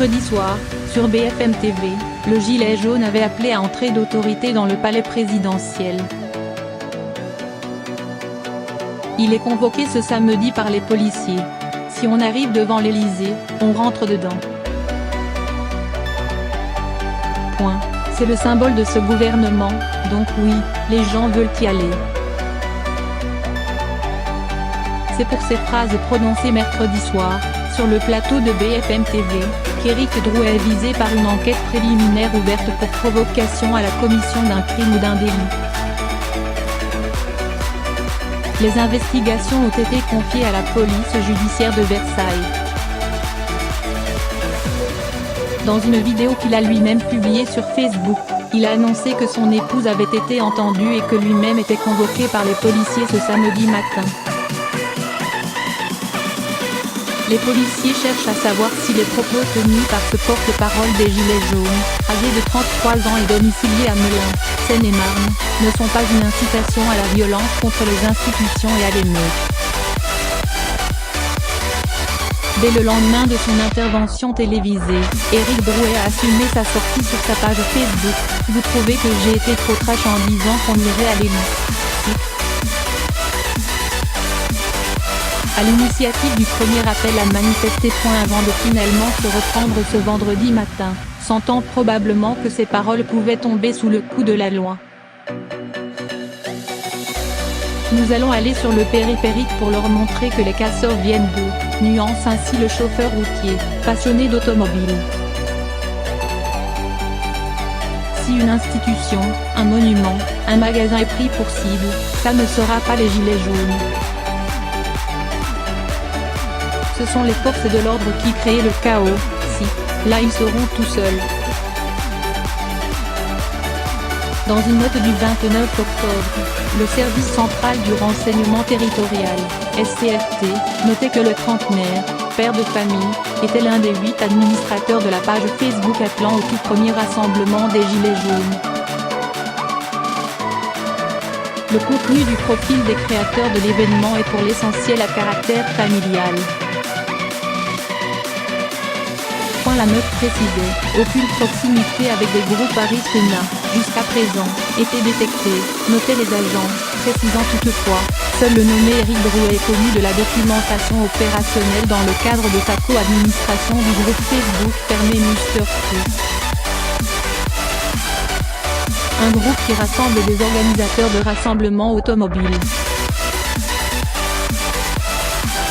Mercredi soir, sur BFM TV, le gilet jaune avait appelé à entrée d'autorité dans le palais présidentiel. Il est convoqué ce samedi par les policiers. Si on arrive devant l'Élysée, on rentre dedans. Point. C'est le symbole de ce gouvernement, donc oui, les gens veulent y aller. C'est pour ces phrases prononcées mercredi soir, sur le plateau de BFM TV, qu'Éric Drouet est visé par une enquête préliminaire ouverte pour provocation à la commission d'un crime ou d'un délit. Les investigations ont été confiées à la police judiciaire de Versailles. Dans une vidéo qu'il a lui-même publiée sur Facebook, il a annoncé que son épouse avait été entendue et que lui-même était convoqué par les policiers ce samedi matin. Les policiers cherchent à savoir si les propos tenus par ce porte-parole des Gilets jaunes, âgé de 33 ans et domicilié à Melun, Seine-et-Marne, ne sont pas une incitation à la violence contre les institutions et à l'émeute. Dès le lendemain de son intervention télévisée, Éric Drouet a assumé sa sortie sur sa page Facebook. « Vous trouvez que j'ai été trop trash en disant qu'on irait à l'Élysée ?» À l'initiative du premier appel à manifester. Avant de finalement se reprendre ce vendredi matin, sentant probablement que ses paroles pouvaient tomber sous le coup de la loi. Nous allons aller sur le périphérique pour leur montrer que les casseurs viennent d'où, nuance ainsi le chauffeur routier, passionné d'automobile. Si une institution, un monument, un magasin est pris pour cible, ça ne sera pas les Gilets jaunes. Ce sont les forces de l'ordre qui créent le chaos, si, là ils seront tout seuls. Dans une note du 29 octobre, le service central du renseignement territorial, SCRT, notait que le trentenaire, père de famille, était l'un des 8 administrateurs de la page Facebook appelant au tout premier rassemblement des Gilets jaunes. Le contenu du profil des créateurs de l'événement est pour l'essentiel à caractère familial. La note précisait, aucune proximité avec des groupes à risque n'a, jusqu'à présent, été détectée, notaient les agents, précisant toutefois, seul le nommé Éric Drouet est connu de la documentation opérationnelle dans le cadre de sa co-administration du groupe Facebook fermé Mr. Free. Un groupe qui rassemble des organisateurs de rassemblements automobiles.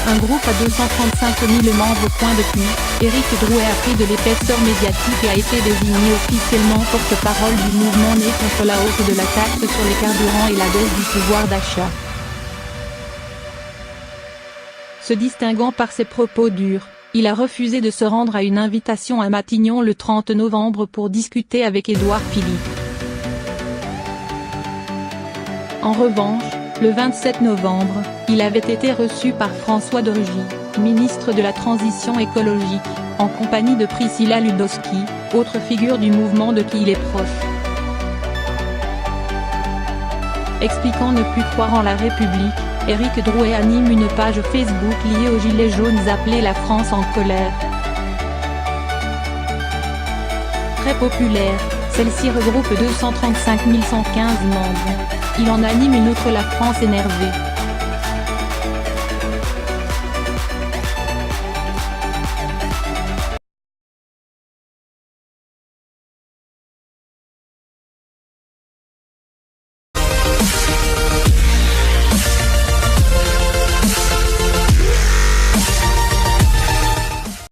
Un groupe à 235 000 membres. Depuis, Éric Drouet a pris de l'épaisseur médiatique et a été désigné officiellement porte-parole du mouvement né contre la hausse de la taxe sur les carburants et la baisse du pouvoir d'achat. Se distinguant par ses propos durs, il a refusé de se rendre à une invitation à Matignon le 30 novembre pour discuter avec Édouard Philippe. En revanche, le 27 novembre, il avait été reçu par François de Rugy, ministre de la Transition écologique, en compagnie de Priscilla Ludowski, autre figure du mouvement de qui il est proche. Expliquant ne plus croire en la République, Éric Drouet anime une page Facebook liée aux Gilets jaunes appelée La France en colère. Très populaire, celle-ci regroupe 235 115 membres. Il en anime une autre, La France énervée.